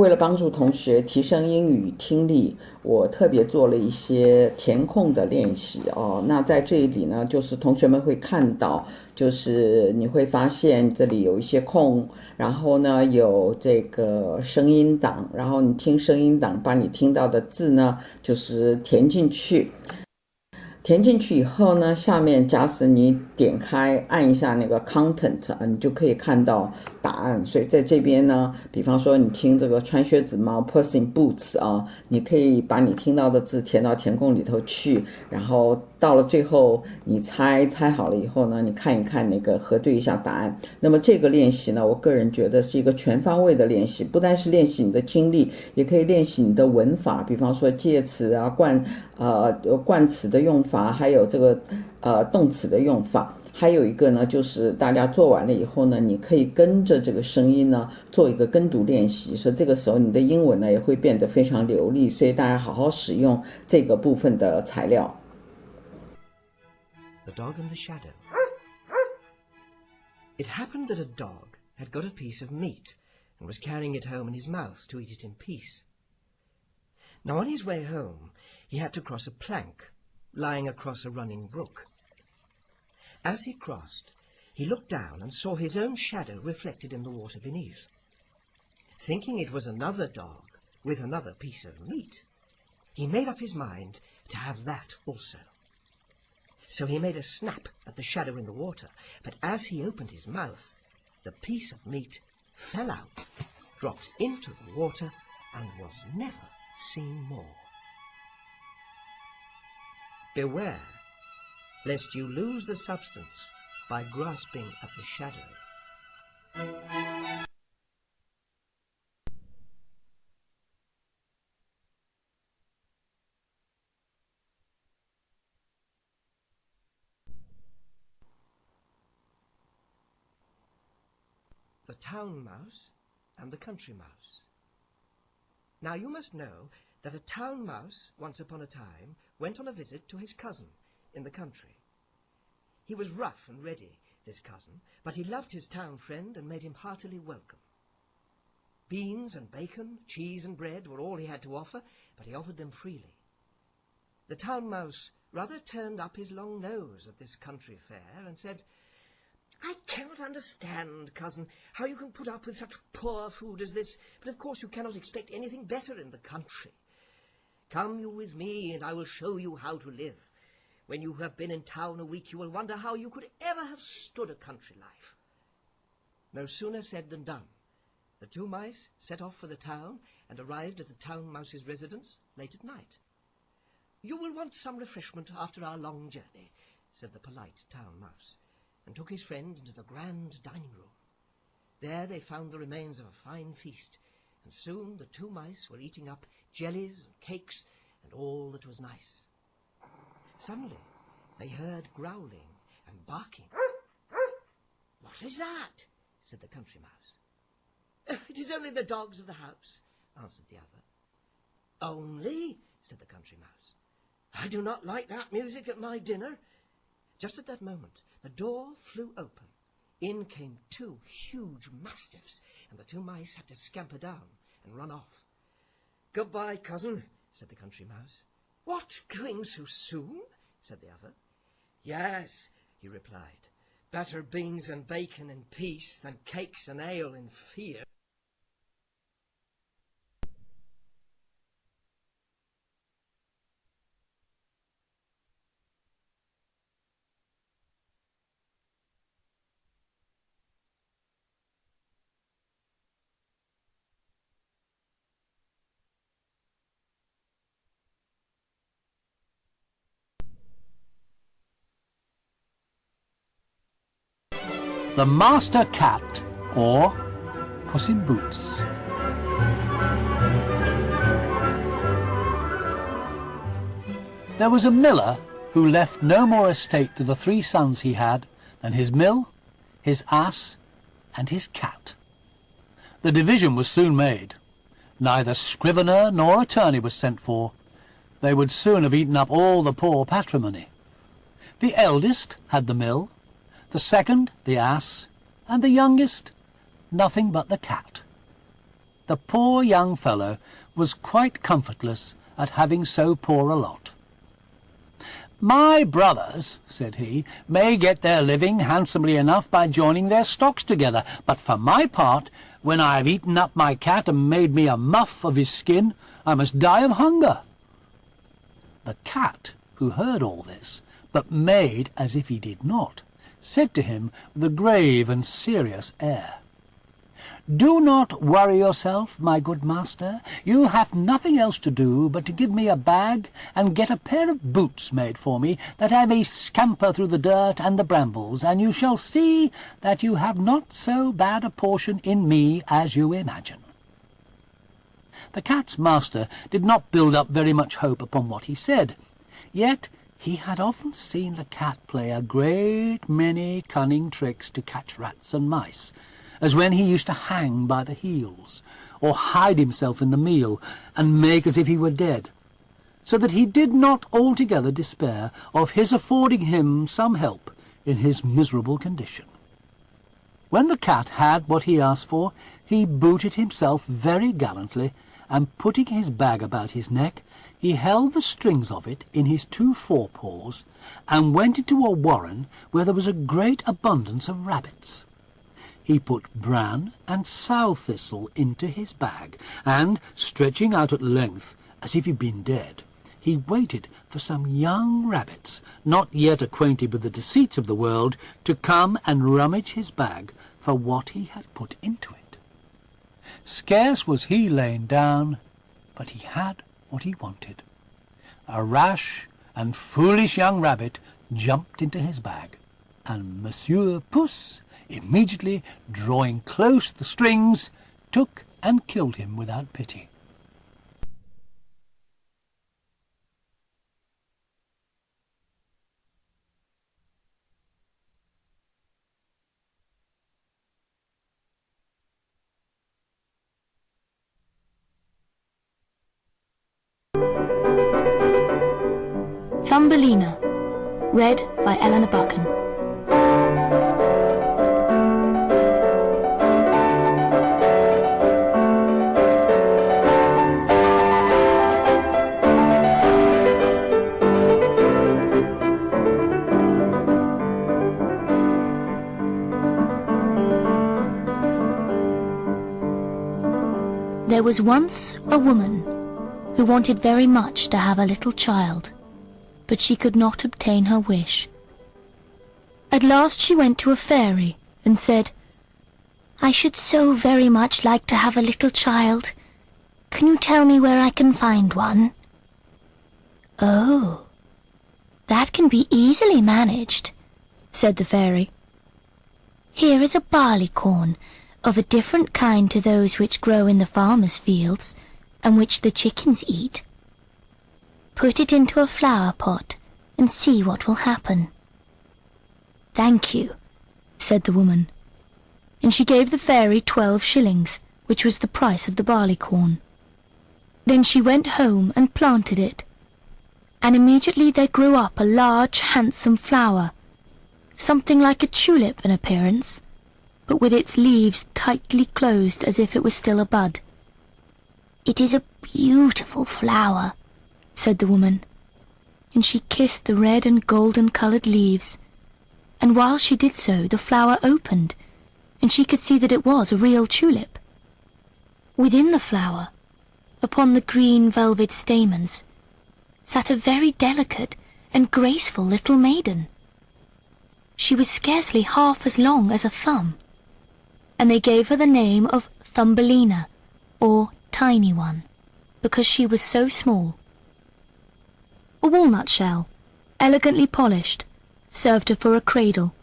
为了帮助同学提升英语听力，我特别做了一些填空的练习哦。那在这里呢，就是同学们会看到，就是你会发现这里有一些空，然后呢有这个声音档，然后你听声音档，把你听到的字呢就是填进去。填进去以后呢，下面假使你点开按一下那个 content 你就可以看到答案。所以在这边呢，比方说你听这个穿靴子猫 Puss in Boots 你可以把你听到的字填到填空里头去，然后到了最后你猜好了以后呢，你看一看那个核对一下答案。那么这个练习呢，我个人觉得是一个全方位的练习，不单是练习你的听力，也可以练习你的文法，比方说介词冠词的用法，还有这个动词的用法。还有一个呢，就是大家做完了以后呢，你可以跟着这个声音呢做一个跟读练习，所以这个时候你的英文呢也会变得非常流利。所以大家好好使用这个部分的材料。The dog and the shadow. It happened that a dog had got a piece of meat and was carrying it home in his mouth to eat it in peace. Now on his way home, he had to cross a plank lying across a running brook. As he crossed, he looked down and saw his own shadow reflected in the water beneath. Thinking it was another dog with another piece of meat, he made up his mind to have that also. So he made a snap at the shadow in the water, but as he opened his mouth, the piece of meat fell out, dropped into the water, and was never seen more. Beware, lest you lose the substance by grasping at the shadow. The town mouse and the country mouse. Now you must know that a town mouse, once upon a time, went on a visit to his cousin in the country. He was rough and ready, this cousin, but he loved his town friend and made him heartily welcome. Beans and bacon, cheese and bread were all he had to offer, but he offered them freely. The town mouse rather turned up his long nose at this country fare and said, "I cannot understand, cousin, how you can put up with such poor food as this, but of course you cannot expect anything better in the country. Come you with me, and I will show you how to live. When you have been in town a week, you will wonder how you could ever have stood a country life." No sooner said than done. The two mice set off for the town and arrived at the town mouse's residence late at night. "You will want some refreshment after our long journey," said the polite town mouse, and took his friend into the grand dining room. There they found the remains of a fine feast, and soon the two mice were eating up jellies and cakes and all that was nice. Suddenly they heard growling and barking. "What is that?" said the country mouse. "It is only the dogs of the house," answered the other. "Only?" said the country mouse. "I do not like that music at my dinner." Just at that moment the door flew open. In came two huge mastiffs, and the two mice had to scamper down and run off. "Goodbye, cousin," said the country mouse. "What, going so soon?" said the other. "Yes," he replied. "Better beans and bacon in peace than cakes and ale in fear." The Master Cat, or Puss in Boots. There was a miller who left no more estate to the three sons he had than his mill, his ass, and his cat. The division was soon made. Neither scrivener nor attorney was sent for. They would soon have eaten up all the poor patrimony. The eldest had the mill, the second the ass, and the youngest nothing but the cat. the poor young fellow was quite comfortless at having so poor a lot. "My brothers," said he, "may get their living handsomely enough by joining their stocks together, but for my part, when I have eaten up my cat and made me a muff of his skin, I must die of hunger." The cat, who heard all this, but made as if he did not, said to him with a grave and serious air, "Do not worry yourself, my good master. You have nothing else to do but to give me a bag and get a pair of boots made for me, that I may scamper through the dirt and the brambles, and you shall see that you have not so bad a portion in me as you imagine." The cat's master did not build up very much hope upon what he said, yet he had often seen the cat play a great many cunning tricks to catch rats and mice, as when he used to hang by the heels, or hide himself in the meal, and make as if he were dead, so that he did not altogether despair of his affording him some help in his miserable condition. When the cat had what he asked for, he booted himself very gallantly, and putting his bag about his neck, he held the strings of it in his 2 forepaws, and went into a warren where there was a great abundance of rabbits. He put bran and sow thistle into his bag, and, stretching out at length, as if he'd been dead, he waited for some young rabbits, not yet acquainted with the deceits of the world, to come and rummage his bag for what he had put into it. Scarce was he lain down, but he had what he wanted. A rash and foolish young rabbit jumped into his bag, and Monsieur Puss, immediately drawing close the strings, took and killed him without pity. Thumbelina, read by Eleanor Buchan. There was once a woman who wanted very much to have a little child, but she could not obtain her wish. At last she went to a fairy and said, "I should so very much like to have a little child. Can you tell me where I can find one?" "Oh, that can be easily managed," said the fairy. "Here is a barley corn, of a different kind to those which grow in the farmers' fields, and which the chickens eat. Put it into a flower pot, and see what will happen." "Thank you," said the woman, and she gave the fairy 12 shillings, which was the price of the barley corn. Then she went home and planted it, and immediately there grew up a large, handsome flower, something like a tulip in appearance, but with its leaves tightly closed as if it was still a bud. "It is a beautiful flower," said the woman, and she kissed the red and golden-coloured leaves, and while she did so the flower opened, and she could see that it was a real tulip. Within the flower, upon the green velvet stamens, sat a very delicate and graceful little maiden. She was scarcely half as long as a thumb, and they gave her the name of Thumbelina, or Tiny One, because she was so small. A walnut shell, elegantly polished, served her for a cradle.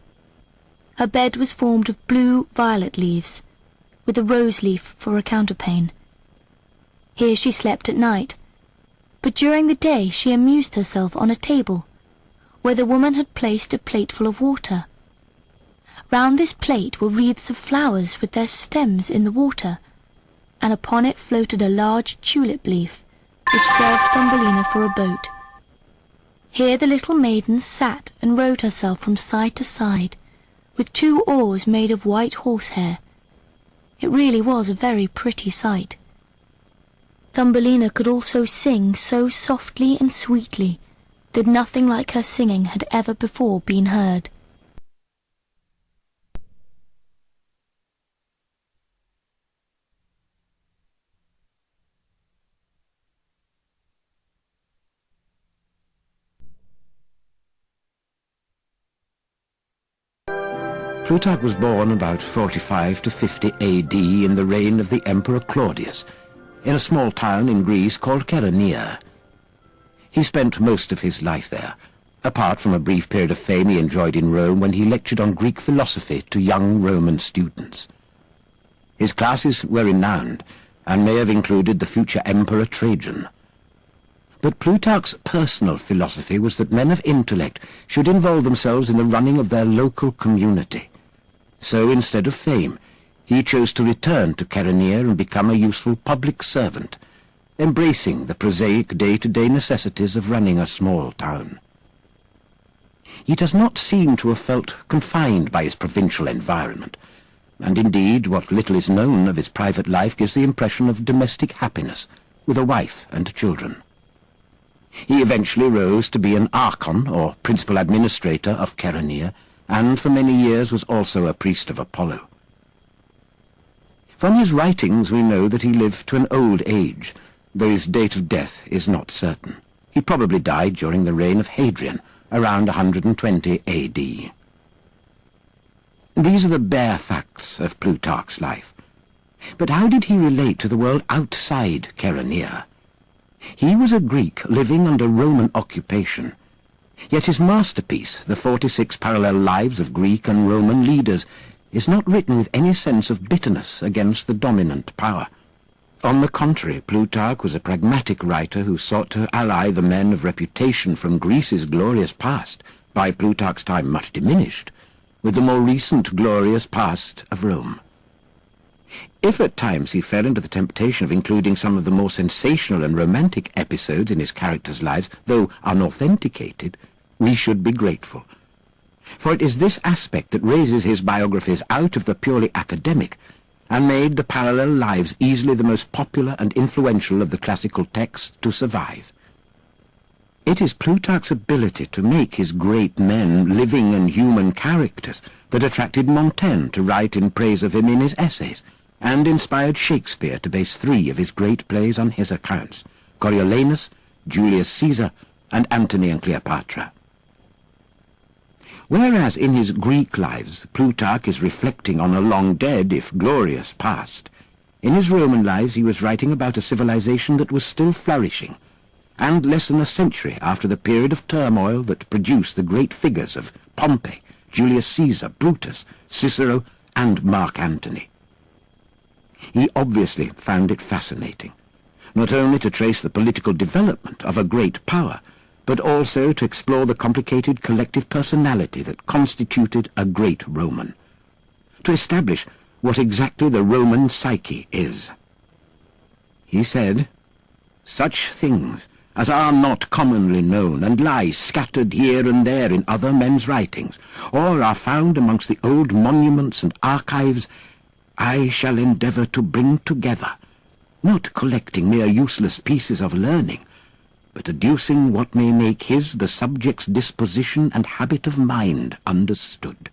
Her bed was formed of blue violet leaves, with a rose leaf for a counterpane. Here she slept at night, but during the day she amused herself on a table, where the woman had placed a plateful of water. Round this plate were wreaths of flowers with their stems in the water, and upon it floated a large tulip leaf, which served Thumbelina for a boat. Here the little maiden sat and rowed herself from side to side, with 2 oars made of white horsehair, It really was a very pretty sight. Thumbelina could also sing so softly and sweetly that nothing like her singing had ever before been heard. Plutarch was born about 45 to 50 AD in the reign of the Emperor Claudius, in a small town in Greece called Chaeronea. He spent most of his life there, apart from a brief period of fame he enjoyed in Rome when he lectured on Greek philosophy to young Roman students. His classes were renowned, and may have included the future Emperor Trajan. But Plutarch's personal philosophy was that men of intellect should involve themselves in the running of their local community. So instead of fame, he chose to return to Chaeronea and become a useful public servant, embracing the prosaic day-to-day necessities of running a small town. He does not seem to have felt confined by his provincial environment, and indeed what little is known of his private life gives the impression of domestic happiness, with a wife and children. He eventually rose to be an archon, or principal administrator of Chaeronea, and for many years was also a priest of Apollo. From his writings we know that he lived to an old age, though his date of death is not certain. He probably died during the reign of Hadrian, around 120 AD. These are the bare facts of Plutarch's life. But how did he relate to the world outside Chaeronea? He was a Greek living under Roman occupation, yet his masterpiece, the 46 parallel lives of Greek and Roman leaders, is not written with any sense of bitterness against the dominant power. On the contrary, Plutarch was a pragmatic writer who sought to ally the men of reputation from Greece's glorious past, by Plutarch's time much diminished, with the more recent glorious past of Rome. If at times he fell into the temptation of including some of the more sensational and romantic episodes in his characters' lives, though unauthenticated, we should be grateful. For it is this aspect that raises his biographies out of the purely academic, and made the parallel lives easily the most popular and influential of the classical texts to survive. It is Plutarch's ability to make his great men living and human characters that attracted Montaigne to write in praise of him in his essays, and inspired Shakespeare to base 3 of his great plays on his accounts, Coriolanus, Julius Caesar, and Antony and Cleopatra. Whereas in his Greek lives Plutarch is reflecting on a long-dead, if glorious, past, in his Roman lives he was writing about a civilization that was still flourishing, and less than a century after the period of turmoil that produced the great figures of Pompey, Julius Caesar, Brutus, Cicero, and Mark Antony. He obviously found it fascinating, not only to trace the political development of a great power, but also to explore the complicated collective personality that constituted a great Roman, to establish what exactly the Roman psyche is. He said, "Such things as are not commonly known, and lie scattered here and there in other men's writings, or are found amongst the old monuments and archives, I shall endeavour to bring together, not collecting mere useless pieces of learning, but adducing what may make his the subject's disposition and habit of mind understood."